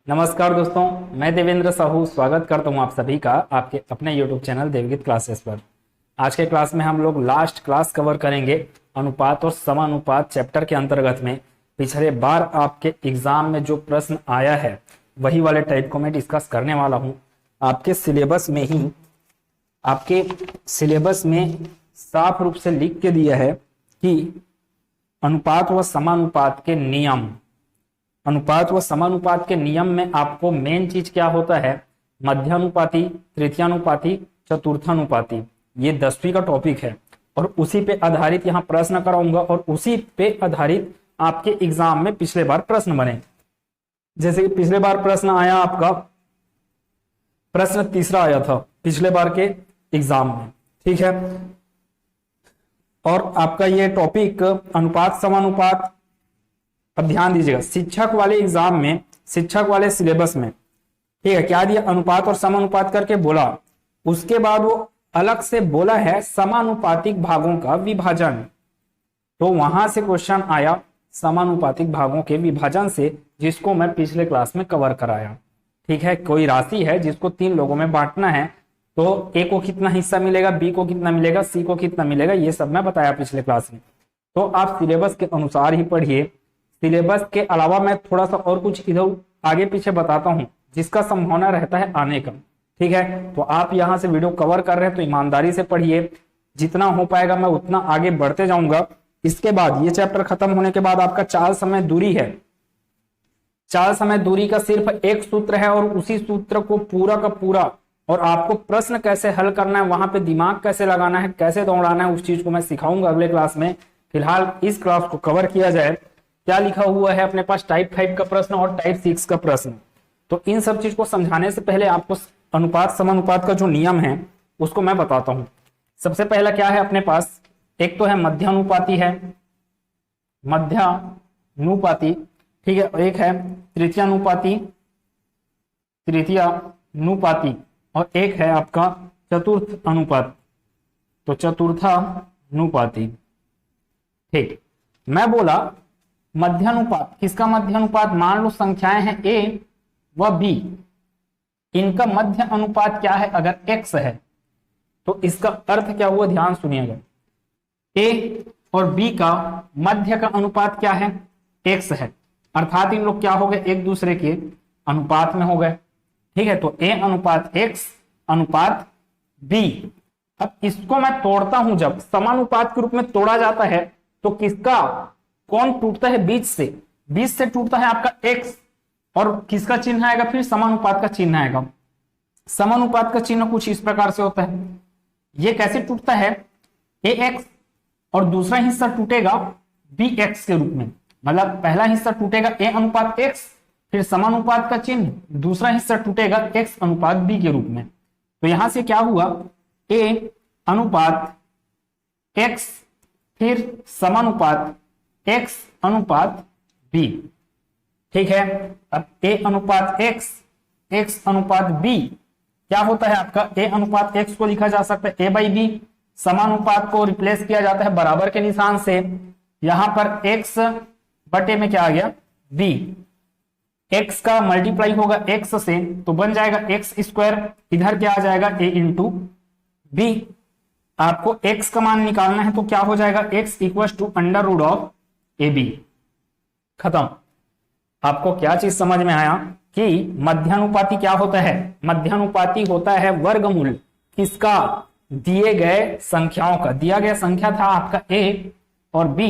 नमस्कार दोस्तों, मैं देवेंद्र साहू स्वागत करता हूं आप सभी का आपके अपने YouTube चैनल देवगीत क्लासेस पर। आज के क्लास में हम लोग लास्ट क्लास कवर करेंगे अनुपात और समानुपात चैप्टर के अंतर्गत में। पिछले बार आपके एग्जाम में जो प्रश्न आया है वही वाले टाइप को मैं डिस्कस करने वाला हूं। आपके सिलेबस में साफ रूप से लिख के दिया है कि अनुपात व समानुपात के नियम, अनुपात व समानुपात के नियम में आपको मेन चीज क्या होता है, मध्यानुपाती, तृतीयानुपाती, चतुर्थानुपाती। ये 10वीं का टॉपिक है और उसी पे आधारित यहाँ प्रश्न कराऊंगा और उसी पे आधारित आपके एग्जाम में पिछले बार प्रश्न बने। जैसे कि पिछले बार प्रश्न आया, आपका प्रश्न तीसरा आया था पिछले बार के एग्जाम में, ठीक है। और आपका ये टॉपिक अनुपात समानुपात, अब ध्यान दीजिएगा, शिक्षक वाले एग्जाम में, शिक्षक वाले सिलेबस में, ठीक है, क्या दिया, अनुपात और समानुपात करके बोला। उसके बाद वो अलग से बोला है समानुपातिक भागों का विभाजन। तो वहां से क्वेश्चन आया समानुपातिक भागों के विभाजन से, जिसको मैं पिछले क्लास में कवर कराया, ठीक है। कोई राशि है जिसको 3 लोगों में बांटना है, तो ए को कितना हिस्सा मिलेगा, बी को कितना मिलेगा, सी को कितना मिलेगा, ये सब मैं बताया पिछले क्लास में। तो आप सिलेबस के अनुसार ही पढ़िए। सिलेबस के अलावा मैं थोड़ा सा और कुछ इधर आगे पीछे बताता हूं जिसका संभावना रहता है आने का, ठीक है। तो आप यहां से वीडियो कवर कर रहे हैं तो ईमानदारी से पढ़िए, जितना हो पाएगा मैं उतना आगे बढ़ते जाऊंगा। इसके बाद ये चैप्टर खत्म होने के बाद आपका चाल समय दूरी है। चाल समय दूरी का सिर्फ एक सूत्र है और उसी सूत्र को पूरा का पूरा, और आपको प्रश्न कैसे हल करना है, वहां पे दिमाग कैसे लगाना है, कैसे दौड़ाना है, उस चीज को मैं सिखाऊंगा अगले क्लास में। फिलहाल इस क्लास को कवर किया जाए। क्या लिखा हुआ है अपने पास, टाइप 5 का प्रश्न और टाइप 6 का प्रश्न। तो इन सब चीज को समझाने से पहले आपको अनुपात समानुपात का जो नियम है उसको मैं बताता हूं। सबसे पहला क्या है अपने पास, एक तो है मध्यानुपाती है, मध्यानुपाती, ठीक है, एक है तृतीयानुपाती, तृतीयानुपाती, और एक है आपका चतुर्थ अनुपात, तो चतुर्थानुपाती, ठीक। मैं बोला मध्यानुपात, किसका मध्यानुपात, मान लो संख्याएं हैं ए व बी, इनका मध्य अनुपात क्या है, अगर x है तो इसका अर्थ क्या हुआ, ध्यान सुनिएगा, a और b का मध्य का अनुपात क्या है, x है, अर्थात इन लोग क्या हो गए, एक दूसरे के अनुपात में हो गए, ठीक है। तो a अनुपात x अनुपात b। अब इसको मैं तोड़ता हूं, जब समानुपात के रूप में तोड़ा जाता है तो किसका, कौन टूटता है, बीच से टूटता है आपका x, और किसका चिन्ह आएगा, फिर समानुपात का चिन्ह आएगा। समानुपात का चिन्ह कुछ इस प्रकार से होता है, ये कैसे टूटता है, ax और दूसरा हिस्सा टूटेगा bx के रूप में, मतलब पहला हिस्सा टूटेगा a अनुपात x, फिर समानुपात का चिन्ह, दूसरा हिस्सा टूटेगा x अनुपात b के रूप में। तो यहां से क्या हुआ, a अनुपात x, फिर समानुपात x अनुपात b, ठीक है। अब a अनुपात x अनुपात b क्या होता है आपका, a अनुपात x को लिखा जा सकता है a बाई बी, समानुपात को रिप्लेस किया जाता है बराबर के निशान से, यहां पर x बटे में क्या आ गया b, x का मल्टीप्लाई होगा x से तो बन जाएगा x स्क्वायर, इधर क्या आ जाएगा a इंटू b। आपको x का मान निकालना है तो क्या हो जाएगा, x equal to under root of A B, खत्म। आपको क्या चीज समझ में आया कि मध्यानुपाती क्या होता है, मध्यानुपाती होता है वर्गमूल किसका, दिए गए संख्याओं का। दिया गया संख्या था आपका a और b,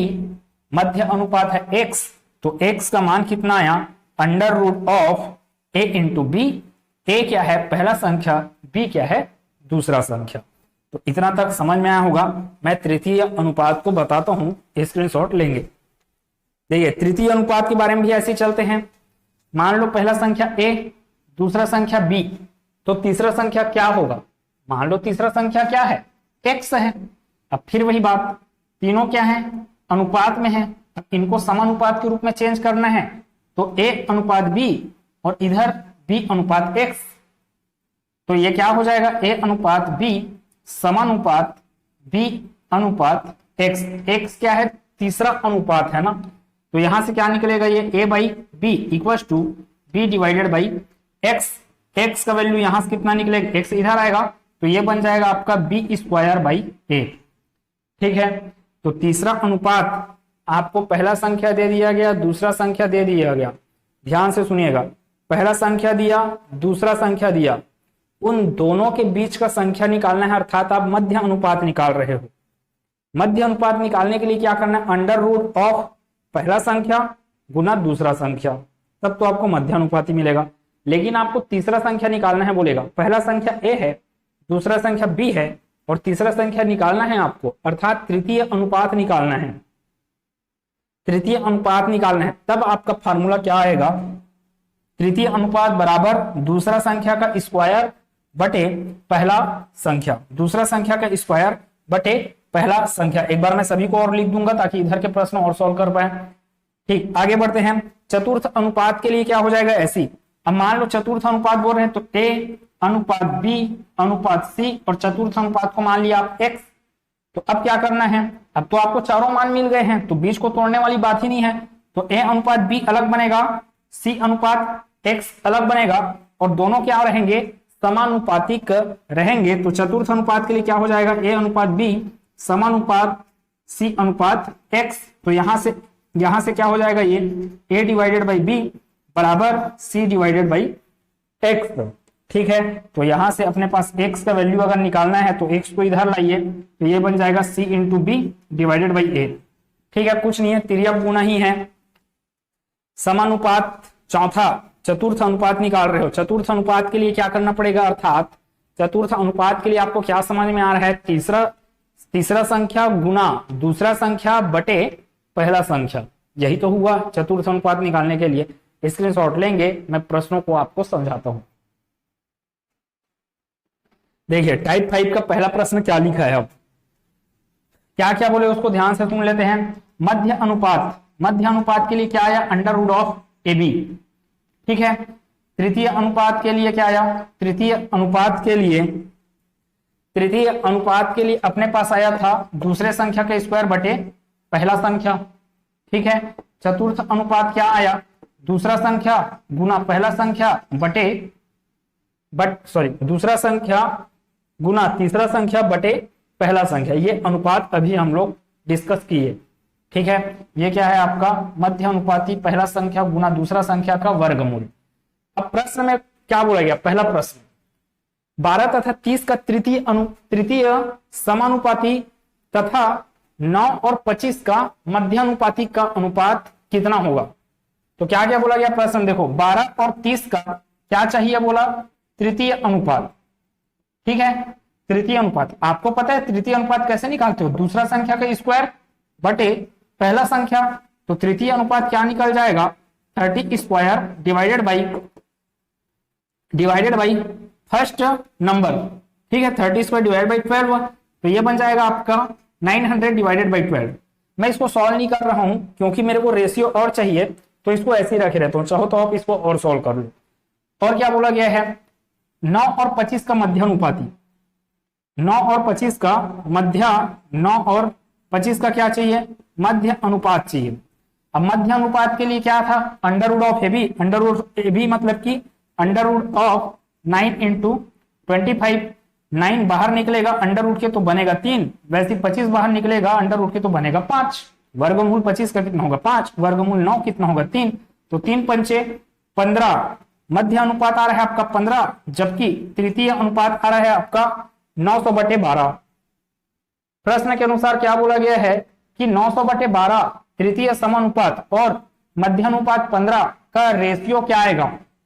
मध्य अनुपात है x, तो x का मान कितना आया, under root of a into B. a क्या है पहला संख्या, b क्या है दूसरा संख्या। तो इतना तक समझ में आया होगा। मैं तृतीय अनुपात को बताता हूं, स्क्रीनशॉट लेंगे। देखिए तृतीय अनुपात के बारे में भी ऐसे चलते हैं। मान लो पहला संख्या a, दूसरा संख्या b, तो तीसरा संख्या क्या होगा, मान लो तीसरा संख्या क्या है, x है। अब फिर वही बात, तीनों क्या है, अनुपात में है, अब इनको समानुपात के रूप में चेंज करना है, तो a अनुपात b और इधर b अनुपात x, तो ये क्या हो जाएगा, a अनुपात b समानुपात b अनुपात x। x क्या है, तीसरा अनुपात है ना, तो यहां से क्या निकलेगा, ये a by B equal to B divided by x. X का वैल्यू यहां से कितना निकलेगा, एक्स इधर आएगा तो ये बन जाएगा आपका बी स्क्वायर बाई ए। ठीक है, तो तीसरा अनुपात आपको पहला संख्या दे दिया गया, दूसरा संख्या दे दिया गया। ध्यान से सुनिएगा, पहला संख्या दिया, दूसरा संख्या दिया, उन दोनों के बीच का संख्या निकालना है, अर्थात आप मध्य अनुपात निकाल रहे हो। मध्य अनुपात निकालने के लिए क्या करना है, अंडर रूट ऑफ पहला संख्या गुना दूसरा संख्या, तब तो आपको मध्य अनुपात ही मिलेगा। लेकिन आपको तीसरा संख्या निकालना है, बोलेगा पहला संख्या ए है, दूसरा संख्या बी है और तीसरा संख्या निकालना है आपको, अर्थात तृतीय अनुपात निकालना है। तृतीय अनुपात निकालना है, तब आपका फार्मूला क्या आएगा, तृतीय अनुपात बराबर दूसरा संख्या का स्क्वायर बटे पहला संख्या, दूसरा संख्या का स्क्वायर बटे पहला संख्या। एक बार मैं सभी को और लिख दूंगा ताकि इधर के प्रश्न और सॉल्व कर पाए। ठीक, आगे बढ़ते हैं। चतुर्थ अनुपात के लिए क्या हो जाएगा, ऐसी। अब मान लो चतुर्थ अनुपात बोल रहे हैं तो ए अनुपात बी अनुपात सी और चतुर्थ अनुपात को मान लिया आप एक्स। तो अब क्या करना है, अब तो आपको चारों मान मिल गए हैं तो बीच को तोड़ने वाली बात ही नहीं है। तो ए अनुपात बी अलग बनेगा, सी अनुपात एक्स अलग बनेगा और दोनों क्या रहेंगे, समानुपातिक रहेंगे। तो चतुर्थ अनुपात के लिए क्या हो जाएगा, ए अनुपात बी समानुपात सी अनुपात एक्स। तो यहां से क्या हो जाएगा, ये ए डिवाइडेड बाई बी बराबर सी डिवाइडेड बाई एक्स। ठीक है, तो यहां से अपने पास x का वैल्यू अगर निकालना है तो x को इधर लाइए, तो ये बन जाएगा c into B divided by A. ठीक है, कुछ नहीं है, तिर्यक गुना ही है। समानुपात चौथा, चतुर्थ अनुपात निकाल रहे हो। चतुर्थ अनुपात के लिए क्या करना पड़ेगा, अर्थात चतुर्थ अनुपात के लिए आपको क्या समझ में आ रहा है, तीसरा संख्या गुना दूसरा संख्या बटे पहला संख्या, यही तो हुआ चतुर्थ अनुपात निकालने के लिए। स्क्रीनशॉट लेंगे, मैं प्रश्नों को आपको समझाता हूं। देखिए टाइप 5 का पहला प्रश्न क्या लिखा है, अब क्या क्या बोले उसको ध्यान से सुन लेते हैं। मध्य अनुपात, मध्य अनुपात के लिए क्या आया, under root of A B. ठीक है, तृतीय अनुपात के लिए क्या आया, तृतीय अनुपात के लिए अपने पास आया था दूसरे संख्या का स्क्वायर बटे पहला संख्या। ठीक है, चतुर्थ अनुपात क्या आया, दूसरा संख्या गुना पहला संख्या दूसरा संख्या गुना तीसरा संख्या बटे पहला संख्या। ये अनुपात अभी हम लोग डिस्कस किए। ठीक है, ये क्या है आपका मध्य अनुपाती पहला संख्या गुना दूसरा संख्या का वर्गमूल। अब प्रश्न में क्या बोला गया, पहला प्रश्न 12 तथा 30 का तृतीय समानुपाती तथा 9 और 25 का मध्यानुपाती का अनुपात कितना होगा। तो क्या क्या बोला गया प्रश्न, देखो 12 और 30 का क्या चाहिए बोला, तृतीय अनुपात। ठीक है, तृतीय अनुपात आपको पता है तृतीय अनुपात कैसे निकालते हो, दूसरा संख्या का स्क्वायर बटे पहला संख्या। तो तृतीय अनुपात क्या निकल जाएगा, 30 square divided by first number. ठीक है, 30 स्क्वायर डिवाइडेड बाई 12, तो ये बन जाएगा आपका 900 डिवाइडेड बाई 12। मैं इसको सॉल्व नहीं कर रहा हूं क्योंकि मेरे को रेशियो और चाहिए, तो इसको ऐसे ही रखे रहता हूं, चाहो तो आप इसको और सॉल्व कर लो। और क्या बोला गया है, 9 और 25 का मध्यानुपाती, 9 और 25 का क्या चाहिए, मध्य अनुपात चाहिए। अब मध्य अनुपात के लिए क्या था, under root of A B. Under root A B मतलब कि अंडर रूट ऑफ 9 इंटू 25। 9 बाहर निकलेगा अंडर रूट के तो बनेगा 3, वैसे 25 बाहर निकलेगा अंडर रूट के तो बनेगा 5। वर्गमूल 25 का कितना होगा 5, वर्गमूल 9 कितना होगा 3, तो 3 पंचे 15। मध्य अनुपात आ रहा है आपका 15, जबकि तृतीय अनुपात आ रहा है आपका 900/12। प्रश्न के अनुसार क्या बोला गया है कि 900/12 तृतीय समानुपात और मध्यानुपात 15 का रेशियो क्या आएगा।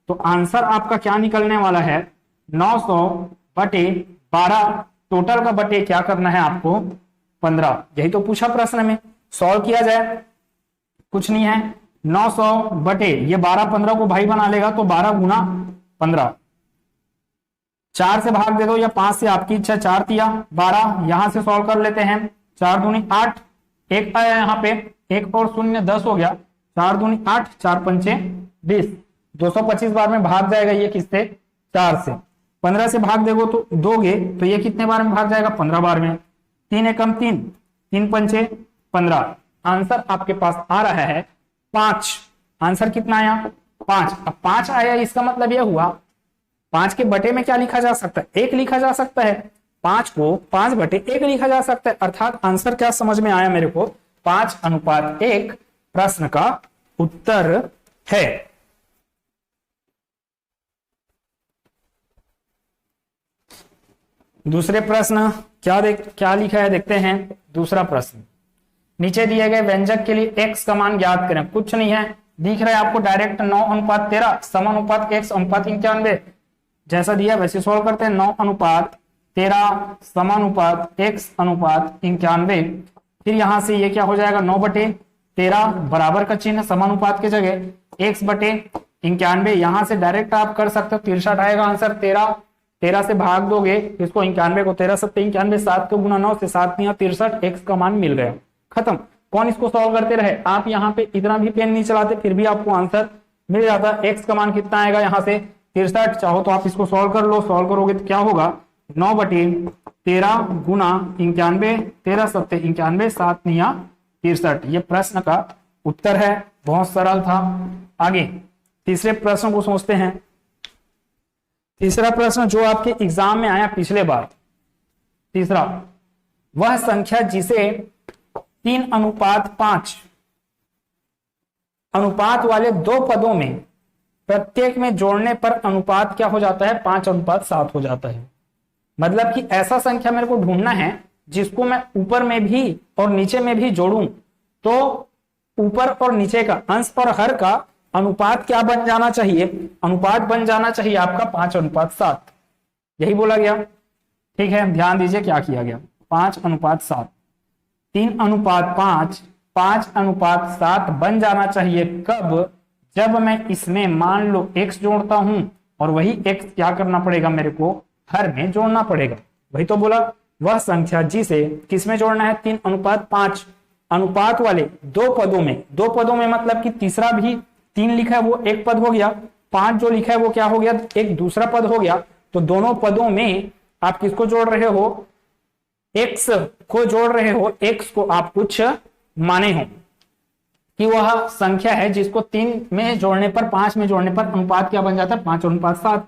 तो आंसर आपका क्या निकलने वाला है, 900/12। टोटल का बटे क्या करना है आपको 15, यही तो पूछा प्रश्न में। सॉल्व किया जाए, कुछ नहीं है, 900 बटे ये 12 15 को भाई बना लेगा, तो 12 गुना 15, 4 से भाग दे दो या 5 से, आपकी इच्छा। 4 दिया 12, यहां से सॉल्व कर लेते हैं। 4 दूनी 8, एक आया यहाँ पे, एक और 0 10 हो गया। 4 दूनी 8, 4 पंचे 20, 225 बार में भाग जाएगा ये किससे, 4 से। 15 से भाग दोगे तो ये कितने बार में भाग जाएगा, 15 बार में। 3 एकम 3, 3 पंचे 15। आंसर आपके पास आ रहा है 5। आंसर कितना आया 5, अब 5 आया, इसका मतलब यह हुआ 5 के बटे में क्या लिखा जा सकता है, 1 लिखा जा सकता है। 5 को 5/1 लिखा जा सकता है, अर्थात आंसर क्या समझ में आया मेरे को, 5:1 प्रश्न का उत्तर है। दूसरे प्रश्न क्या लिखा है देखते हैं। दूसरा प्रश्न, नीचे दिए गए व्यंजक के लिए x का मान ज्ञात करें। कुछ नहीं है, दिख रहा है आपको डायरेक्ट 9:13 समानुपात x अनुपात 91, जैसा दिया वैसे सोल्व करते हैं। 9:13 समानुपात x अनुपात 91, फिर यहां से ये क्या हो जाएगा, 9/13 बराबर का चिन्ह समानुपात की जगह x/91, यहां से डायरेक्ट आप कर सकते हो, 63 आएगा आंसर। 13 से भाग दोगे इसको, 91 को 13 7 91, 7 को गुना 9 से 7 9 63, x का मान मिल गया, खत्म। कौन इसको सॉल्व करते रहे, आप यहाँ पे इतना भी पेन नहीं चलाते फिर भी आपको आंसर मिल जाता। x का मान कितना आएगा यहाँ से 63, चाहो तो आप इसको सॉल्व कर लो, सॉल्व करोगे तो क्या होगा 9/13 गुना 91, 13 7 91, 7 9 63, ये प्रश्न का उत्तर है। बहुत सरल था। आगे तीसरे प्रश्न को सोचते हैं। तीसरा प्रश्न जो आपके एग्जाम में आया पिछले बार, तीसरा, वह संख्या जिसे 3:5 अनुपात वाले दो पदों में प्रत्येक में जोड़ने पर अनुपात क्या हो जाता है, 5:7 हो जाता है। मतलब कि ऐसा संख्या मेरे को ढूंढना है जिसको मैं ऊपर में भी और नीचे में भी जोड़ूं, तो ऊपर और नीचे का अंश और हर का अनुपात क्या बन जाना चाहिए, अनुपात बन जाना चाहिए आपका 5:7, यही बोला गया। ठीक है, ध्यान दीजिए क्या किया गया, 5:7, 3:5, 5:7 बन जाना चाहिए कब, जब मैं इसमें मान लो x जोड़ता हूं और वही x क्या करना पड़ेगा मेरे को, हर में जोड़ना पड़ेगा। वही तो बोला, वह संख्या जिसे किसमें जोड़ना है, 3:5 अनुपात वाले दो पदों में मतलब कि तीसरा भी 3 लिखा है वो एक पद हो गया, 5 जो लिखा है वो क्या हो गया, एक दूसरा पद हो गया। तो दोनों पदों में आप किसको जोड़ रहे हो, x को जोड़ रहे हो, x को आप कुछ माने हो कि वह संख्या है जिसको 3 में जोड़ने पर 5 में जोड़ने पर अनुपात क्या बन जाता है, 5:7।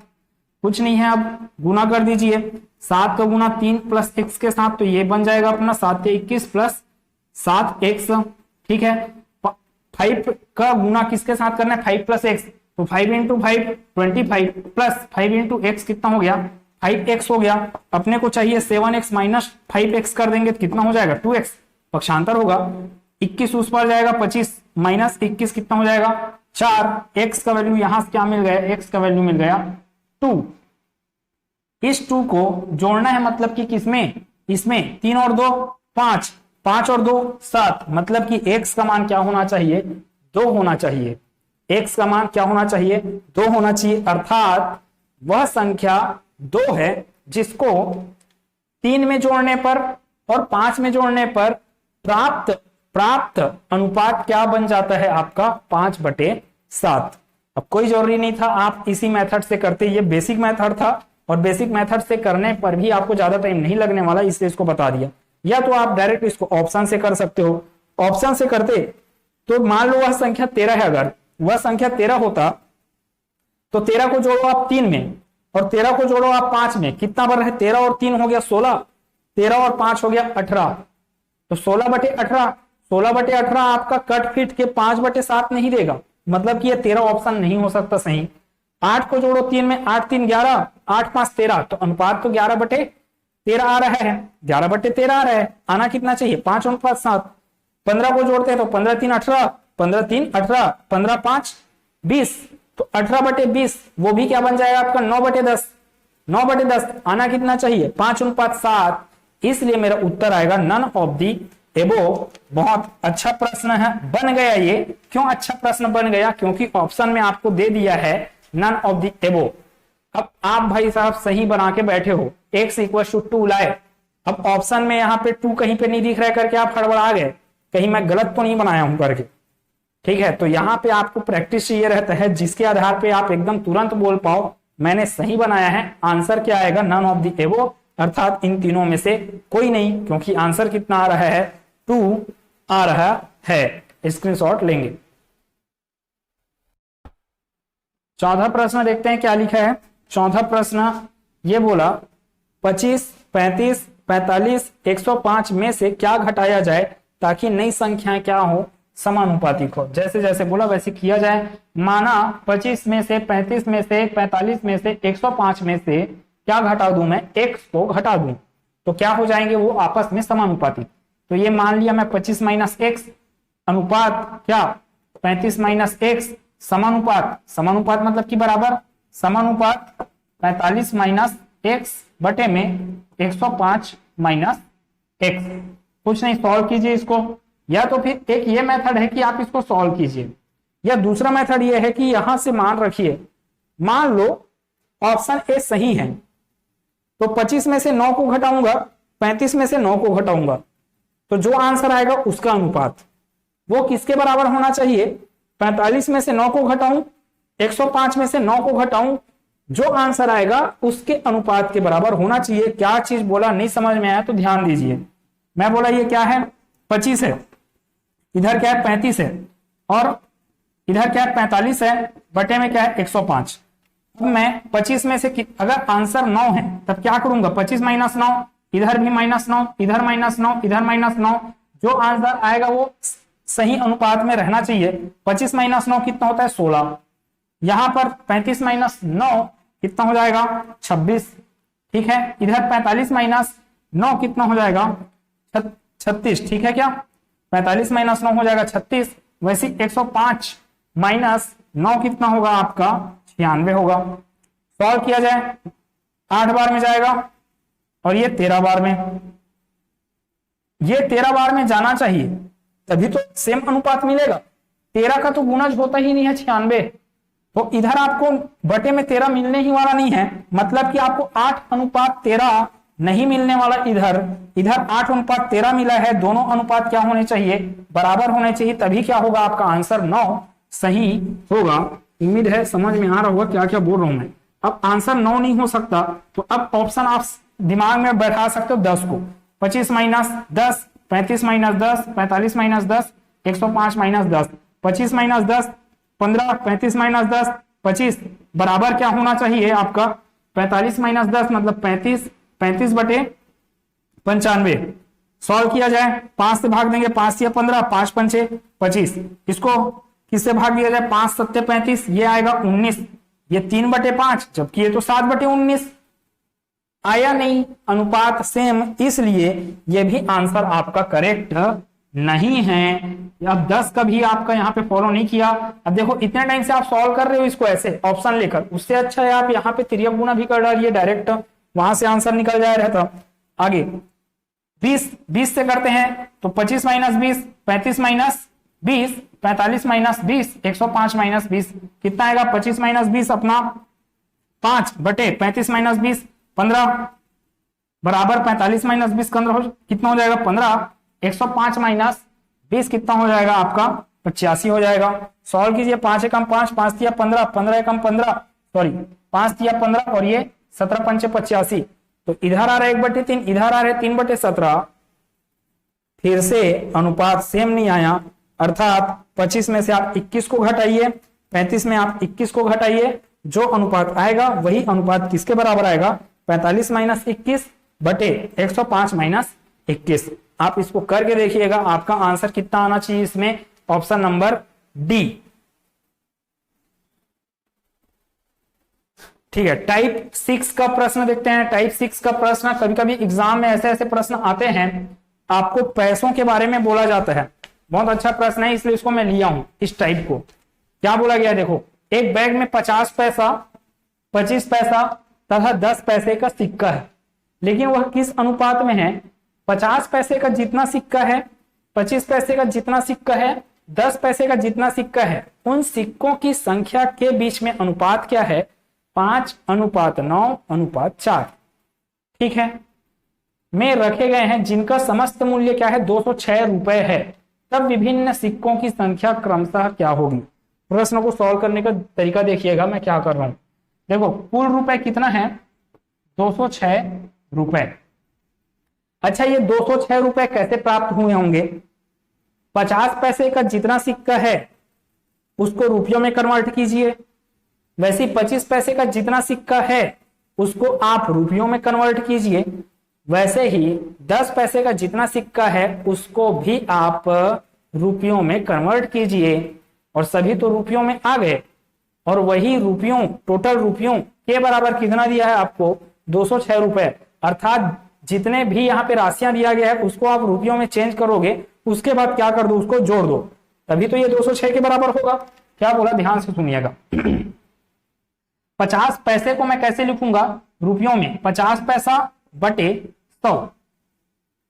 कुछ नहीं है, अब गुना कर दीजिए, 7 का गुना 3 प्लस x के साथ, तो ये बन जाएगा अपना 7 के 21 प्लस 7x। ठीक है, 5 का गुना किसके साथ करना है, 5 प्लस x, तो 5 × 5 25 प्लस 5 × x कितना हो गया, 5x हो गया। अपने को चाहिए 7x माइनस 5x कर देंगे तो कितना हो जाएगा, 2x, पक्षांतर होगा, 21 उस पर जाएगा, 25 माइनस 21 कितना हो जाएगा 4, x का वैल्यू यहां से क्या मिल गया, x का वैल्यू मिल गया 2। इस 2 को जोड़ना है मतलब कि किसमें, इसमें 3 और 2 5, 5 और 2 7, मतलब कि x का मान क्या होना चाहिए, 2 होना चाहिए। x का मान क्या होना चाहिए, 2 होना चाहिए, अर्थात वह संख्या 2 है जिसको 3 में जोड़ने पर और 5 में जोड़ने पर प्राप्त अनुपात क्या बन जाता है आपका, 5/7। अब कोई जरूरी नहीं था आप इसी मेथड से करते, ये बेसिक मेथड था और बेसिक मेथड से करने पर भी आपको ज्यादा टाइम नहीं लगने वाला, इसलिए इसको बता दिया। या तो आप डायरेक्ट इसको ऑप्शन से कर सकते हो, ऑप्शन से करते तो मान लो वह संख्या 13 है, अगर वह संख्या 13 होता तो 13 को जोड़ो आप 3 में और 13 को जोड़ो आप 5 में, कितना बन रहा है, 13 और 3 हो गया 16, 13 और 5 हो गया 18, तो 16/18, 16/18 आपका कट फिट के 5/7 नहीं देगा, मतलब कि ये 13 ऑप्शन नहीं हो सकता सही। 8 को जोड़ो 3 में, 8 3 11, 8 5 13, तो अनुपात तो 11/13 आ रहा है, 11/13 आ रहा है, आना कितना चाहिए 5:7। 15 को जोड़ते हैं तो 15 3 18, 15 3 18, 15 5 20, तो 18/20 वो भी क्या बन जाएगा आपका 9/10, 9/10 आना कितना चाहिए 5:7। इसलिए मेरा उत्तर आएगा नन ऑफ दी एबो। बहुत अच्छा प्रश्न है, बन गया ये। क्यों अच्छा प्रश्न बन गया, क्योंकि ऑप्शन में आपको दे दिया है नन ऑफ दी एबो। अब आप भाई साहब सही बना के बैठे हो, x = 2 लाए, अब ऑप्शन में यहाँ पे 2 कहीं पे नहीं दिख रहा है करके आप हड़बड़ा गए, कहीं मैं गलत तो नहीं बनाया हूं करके। ठीक है, तो यहाँ पे आपको प्रैक्टिस चाहिए रहता है जिसके आधार पे आप एकदम तुरंत बोल पाओ मैंने सही बनाया है। आंसर क्या आएगा, नन ऑफ दी एबो, अर्थात इन तीनों में से कोई नहीं, क्योंकि आंसर कितना आ रहा है 2 आ रहा है। स्क्रीनशॉट लेंगे। चौथा प्रश्न देखते हैं क्या लिखा है। चौथा प्रश्न ये बोला 25, 35, 45, 105 में से क्या घटाया जाए ताकि नई संख्याएं क्या हो, समानुपातिक हो। जैसे जैसे बोला वैसे किया जाए। माना 25 में से, 35 में से, 45 में से, 105 में से क्या घटा दूं मैं, x को घटा दूं तो क्या हो जाएंगे वो आपस में समानुपातिक। तो ये मान लिया मैं 25 माइनस एक्स अनुपात क्या 35 माइनस एक्स समानुपात, समानुपात मतलब कि बराबर, समानुपात 45 माइनस एक्स बटे में 105 माइनस एक्स। कुछ नहीं, सॉल्व कीजिए इसको। या तो फिर एक ये मेथड है कि आप इसको सॉल्व कीजिए, या दूसरा मेथड ये है कि यहां से मान रखिए, मान लो ऑप्शन ए सही है तो 25 में से 9 को घटाऊंगा, 35 में से 9 को घटाऊंगा, तो जो आंसर आएगा उसका अनुपात वो किसके बराबर होना चाहिए, 45 में से 9 को घटाऊं, 105 में से 9 को घटाऊं, जो आंसर आएगा उसके अनुपात के बराबर होना चाहिए। क्या चीज बोला नहीं समझ में आया तो ध्यान दीजिए। मैं बोला ये क्या है 25 है, इधर क्या है 35 है, और इधर क्या है 45 है, बटे में क्या है 105। अब मैं 25 में से अगर आंसर 9 है तब क्या करूंगा, 25 माइनस 9, इधर भी माइनस 9, इधर माइनस 9, इधर माइनस 9, जो आंसर आएगा वो सही अनुपात में रहना चाहिए। 25 माइनस 9 कितना होता है 16, यहां पर 35 माइनस 9 कितना हो जाएगा 26, ठीक है। इधर 45 माइनस 9 कितना हो जाएगा 36, ठीक है क्या, 45 माइनस 9 हो जाएगा 36। वैसे 105 माइनस 9 कितना होगा आपका 96 होगा। सॉल्व किया जाए 8 बार में जाएगा और ये 13 बार में, ये 13 बार में जाना चाहिए तभी तो सेम अनुपात मिलेगा। 13 का तो गुणज होता ही नहीं है 96, तो इधर आपको बटे में 13 मिलने ही वाला नहीं है, मतलब कि आपको 8:13 नहीं मिलने वाला। इधर 8:13 मिला है, दोनों अनुपात क्या होने चाहिए, बराबर होने चाहिए, तभी क्या होगा आपका आंसर 9 सही होगा। उम्मीद है समझ में आ रहा होगा क्या क्या बोल रहा हूं मैं। अब आंसर 9 नहीं हो सकता तो अब ऑप्शन आप दिमाग में बैठा सकते हो 10 को, 25 minus 10, 35 minus 10, 45 minus 10, 105 minus 10, 25 minus 10 15, 35 minus 10 25, बराबर क्या होना चाहिए आपका 45 माइनस 10 मतलब 35, 35 बटे 95। सॉल्व किया जाए 5 से भाग देंगे, 5 या 15, 5 पंचे 25, इसको किससे भाग दिया जाए 5 सत्ते 35, ये आएगा 19, ये 3/5 जबकि ये तो 7/19 आया नहीं, अनुपात सेम, इसलिए ये भी आंसर आपका करेक्ट नहीं है। अब 10 का भी आपका यहाँ पे फॉलो नहीं किया। अब देखो इतने टाइम से आप सॉल्व कर रहे हो इसको ऐसे ऑप्शन लेकर, उससे अच्छा है आप यहाँ पे तिर्यक गुणा भी कर डालिए डायरेक्ट, वहां से आंसर निकल जाए रहता। आगे 20 से करते हैं तो 25 माइनस 20, 35 माइनस 20, 45 माइनस 20, 105 माइनस 20 कितना आएगा 25 माइनस 20 अपना 5 बटे 35 माइनस 20 15 बराबर 45 माइनस 20 कितना हो जाएगा 15, 105 माइनस 20 कितना हो जाएगा आपका 85 हो जाएगा। सॉल्व कीजिए 5 एकम 5, 5 तिया 15, 15 एकम 15, सॉरी 5 तिया 15 और ये 17 पंचे 85, तो इधर आ रहा है 1/3, इधर आ रहे 3/17। फिर से अनुपात सेम नहीं आया, अर्थात 25 में से आप 21 को घटाइए, 35 में आप 21 को घटाइए, जो अनुपात आएगा वही अनुपात किसके बराबर आएगा 45 माइनस 21 बटे 105 माइनस 21। आप इसको करके देखिएगा आपका आंसर कितना आना चाहिए इसमें, ऑप्शन नंबर डी। ठीक है, टाइप 6 का प्रश्न देखते हैं। टाइप 6 का प्रश्न कभी कभी एग्जाम में ऐसे ऐसे प्रश्न आते हैं, आपको पैसों के बारे में बोला जाता है, बहुत अच्छा प्रश्न है इसलिए इसको मैं लिया हूं। इस टाइप को क्या बोला गया, देखो एक बैग में 50 पैसा, 25 पैसा तथा 10 पैसे का सिक्का है, लेकिन वह किस अनुपात में है, 50 पैसे का जितना सिक्का है, 25 पैसे का जितना सिक्का है, 10 पैसे का जितना सिक्का है, उन सिक्कों की संख्या के बीच में अनुपात क्या है 5:9:4। ठीक है, में रखे गए हैं जिनका समस्त मूल्य क्या है 206 रुपए है, तब विभिन्न सिक्कों की संख्या क्रमशः क्या होगी। प्रश्न को सॉल्व करने का तरीका देखिएगा मैं क्या कर रहा हूं। देखो कुल रुपए कितना है 206 रुपए। अच्छा ये 206 रुपए कैसे प्राप्त हुए होंगे, 50 पैसे का जितना सिक्का है उसको रुपयों में कन्वर्ट कीजिए, वैसे 25 पैसे का जितना सिक्का है उसको आप रुपयों में कन्वर्ट कीजिए, वैसे ही 10 पैसे का जितना सिक्का है उसको भी आप रुपयों में कन्वर्ट कीजिए। और सभी तो रुपयों में आ गए, और वही रुपयों, टोटल रुपयों के बराबर कितना दिया है आपको, 206 रुपए। अर्थात जितने भी यहाँ पे राशियां दिया गया है उसको आप रुपयों में चेंज करोगे, उसके बाद क्या कर दो, उसको जोड़ दो, तभी तो ये 206 के बराबर होगा। क्या बोला, ध्यान से सुनिएगा। 50 पैसे को मैं कैसे लिखूंगा रुपयों में, 50 पैसा बटे 100,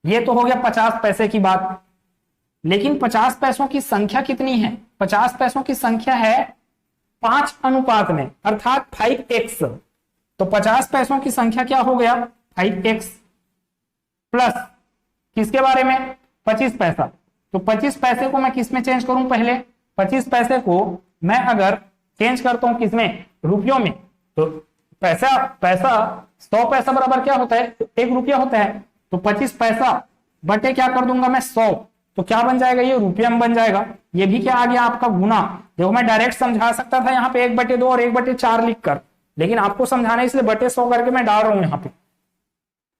ये तो हो गया 50 पैसे की बात। लेकिन 50 पैसों की संख्या कितनी है, 50 पैसों की संख्या है 5 अनुपात में, अर्थात 5x। तो 50 पैसों की संख्या क्या हो गया, 5x प्लस किसके बारे में, 25 पैसा। तो 25 पैसे को मैं किस में चेंज करूं, पहले 25 पैसे को मैं अगर चेंज करता हूं किसमें, रुपयों में, तो पैसा 100 पैसा बराबर क्या होता है, 1 रुपया होता है। तो 25 पैसा बटे क्या कर दूंगा मैं, 100, तो क्या बन जाएगा, ये रुपया में बन जाएगा। ये भी क्या आ गया आपका गुना। देखो मैं डायरेक्ट समझा सकता था यहाँ पे 1/2 और 1/4 लिखकर, लेकिन आपको समझाना इसलिए बटे 100 करके मैं डाल रहा हूं यहाँ पे।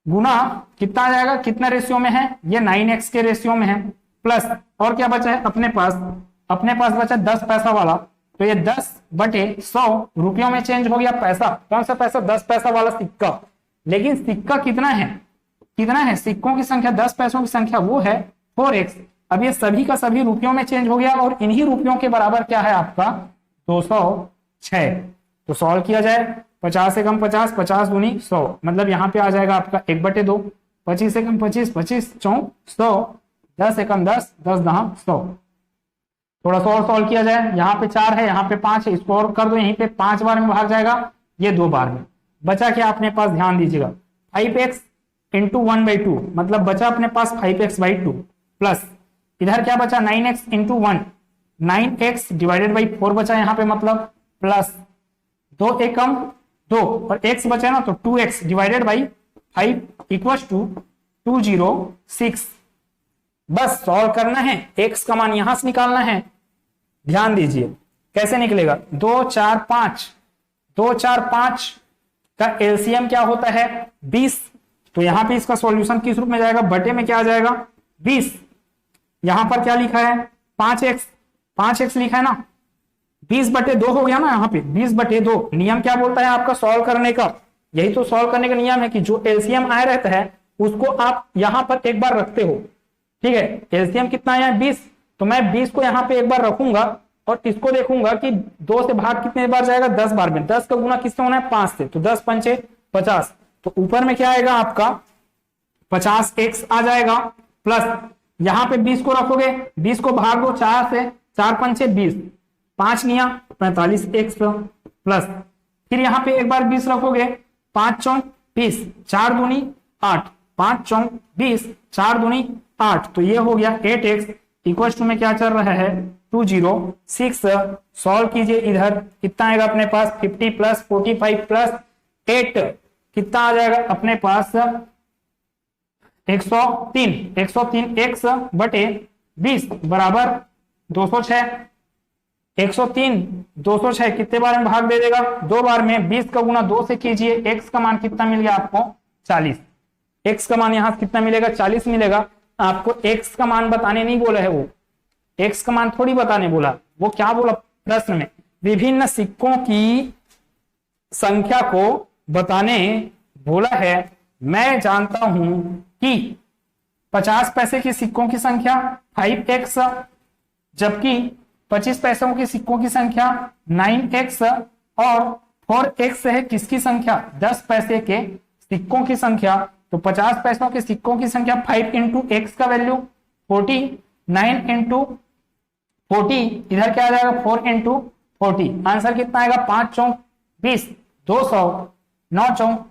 गुना कितना आ जाएगा, कितना रेशियो में है, ये 9x के रेशियो में है, प्लस और क्या बचा है अपने पास बचा 10 पैसा वाला, तो ये 10/100 रुपयों में चेंज हो गया पैसा। कौन सा पैसा, 10 पैसा वाला सिक्का। लेकिन सिक्का कितना है, सिक्कों की संख्या 10 पैसों की संख्या वो है 4x। अब ये सभी का सभी रुपयों में चेंज हो गया, और इन्हीं रुपयों के बराबर क्या है आपका 206। तो सॉल्व किया जाए, 50 से कम 50, 50 दूनी 100, मतलब यहाँ पे आ जाएगा आपका 1/2, 25 से कम 25, 25 चौं 100, 10 से कम 10, 10 दहा 100। थोड़ा सा और सॉल्व किया जाए, यहाँ पे 4 है, यहाँ पे 5 है, इसको और कर दो, यहीं पे 5 बार में भाग जाएगा, ये 2 बार में। बचा क्या अपने पास, ध्यान दीजिएगा, 5x इंटू 1/2, मतलब बचा अपने पास 5x/2, प्लस इधर क्या बचा 9x into 1, 9x divided by 4 बचा यहाँ पे, मतलब प्लस 2 एकम 2 और x बचा ना, तो 2x divided by 5 equals to 206। बस सॉल्व करना है, x का मान यहां से निकालना है। ध्यान दीजिए कैसे निकलेगा, 2 4 5 का एलसीएम क्या होता है 20। तो यहां पे इसका सॉल्यूशन किस रूप में जाएगा, बटे में क्या आ जाएगा 20। यहां पर क्या लिखा है 5x लिखा है ना, 20/2 हो गया ना, यहाँ पे 20/2। नियम क्या बोलता है आपका सॉल्व करने का, यही तो सॉल्व करने का नियम है कि जो एलसीएम आया रहता है उसको आप यहां पर एक बार रखते हो। ठीक है, एलसीएम कितना आया है 20, तो मैं 20 को यहाँ पे एक बार रखूंगा और इसको देखूंगा कि 2 से भाग कितने बार जाएगा, 10 बार में। 10 का गुना किससे होना है 5 से, तो 10 पंचे 50। तो ऊपर में क्या आएगा आपका 50x आ जाएगा, प्लस यहाँ पे 20 को रखोगे, 20 को भाग दो 4 से, 4 पंचे 20, 5 निया 45x प्लस, फिर यहाँ पे एक बार 20 रखोगे, 5 चौक 20, 4 दूनी 8, 5 चौक 20, 4 दूनी 8, तो ये हो गया 8x इक्वल टू में क्या चल रहा है 206। सॉल्व कीजिए, इधर कितना आएगा अपने पास 50 प्लस 45 प्लस 8 कितना आ जाएगा अपने पास 103 x बटे 20 बराबर 206। 103 206 कितने बार में भाग दे देगा, 2 बार में। 20 का गुना 2 से कीजिए, x का मान कितना मिल गया आपको 40। x का मान यहां कितना मिलेगा 40 मिलेगा। आपको x का मान बताने नहीं बोला है, वो x का मान थोड़ी बताने बोला, वो क्या बोला प्रश्न में, विभिन्न सिक्कों की संख्या को बताने बोला है। मैं जानता हूं कि 50 पैसे के सिक्कों की संख्या 5x, जबकि 25 पैसों के सिक्कों की संख्या 9x और 4x है किसकी संख्या 10 पैसे के सिक्कों की संख्या। तो 50 पैसों के सिक्कों की संख्या 5 इंटू एक्स का वैल्यू 40, 9 इंटू 40, इधर क्या आ जाएगा 4 इंटू 40। आंसर कितना आएगा 5 चौक 20, 200, 9 चौक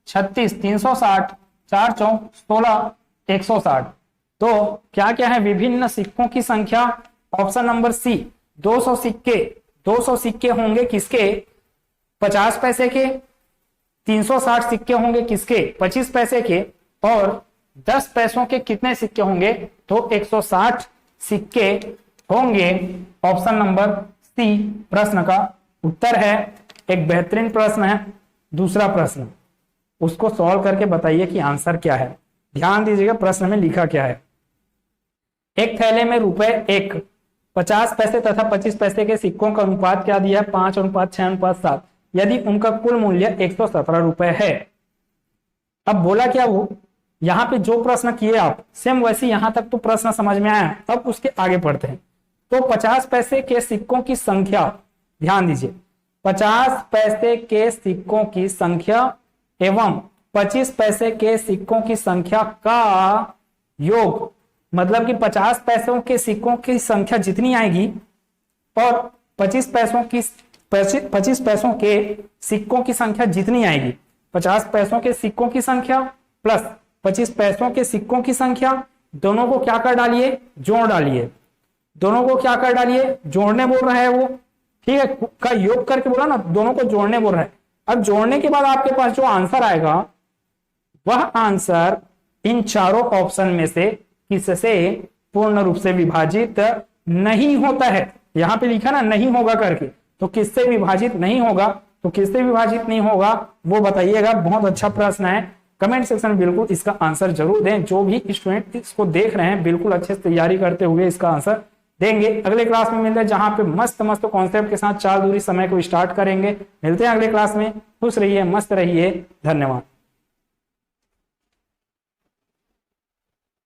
36, 360, 4 चौक 16, 160। तो क्या क्या है विभिन्न सिक्कों की संख्या, ऑप्शन नंबर सी 200 सिक्के। 200 सिक्के होंगे किसके 50 पैसे के, 360 सिक्के होंगे किसके 25 पैसे के, और 10 पैसों के कितने सिक्के होंगे तो 160 सिक्के होंगे। ऑप्शन नंबर सी प्रश्न का उत्तर है। एक बेहतरीन प्रश्न है। दूसरा प्रश्न, उसको सॉल्व करके बताइए कि आंसर क्या है। ध्यान दीजिएगा प्रश्न में लिखा क्या है। एक थैले में रुपए 1, 50 पैसे तथा 25 पैसे के सिक्कों का अनुपात क्या दिया है? 5:6:7। यदि उनका कुल मूल्य 117 रुपए है। अब बोला क्या वो, यहां पे जो प्रश्न किए आप सेम वैसे यहां तक तो प्रश्न समझ में आया। अब उसके आगे पढ़ते हैं। तो 50 पैसे के सिक्कों की संख्या, ध्यान दीजिए, 50 पैसे के सिक्कों की संख्या एवं 25 पैसे के सिक्कों की संख्या का योग, मतलब कि 50 पैसों के सिक्कों की संख्या जितनी आएगी और 25 पैसों के सिक्कों की संख्या जितनी आएगी, 50 पैसों के सिक्कों की संख्या प्लस 25 पैसों के सिक्कों की संख्या, दोनों को क्या कर डालिए? जोड़ डालिए। दोनों को क्या कर डालिए? जोड़ने बोल रहा है वो, ठीक है, का योग करके बोला ना, दोनों को जोड़ने बोल रहा है। अब जोड़ने के बाद आपके पास जो आंसर आएगा वह आंसर इन चारों ऑप्शन में से किससे पूर्ण रूप से विभाजित नहीं होता है। यहां पे लिखा ना नहीं होगा करके, तो किससे विभाजित नहीं होगा, तो किससे विभाजित नहीं होगा वो बताइएगा। बहुत अच्छा प्रश्न है, कमेंट सेक्शन में बिल्कुल इसका आंसर जरूर दें। जो भी स्टूडेंट इसको देख रहे हैं बिल्कुल अच्छे से तैयारी करते हुए इसका आंसर देंगे। अगले क्लास में मिलते हैं जहां पे मस्त मस्त कॉन्सेप्ट के साथ चाल दूरी समय को स्टार्ट करेंगे। मिलते हैं अगले क्लास में। खुश रहिए, मस्त रहिए, धन्यवाद।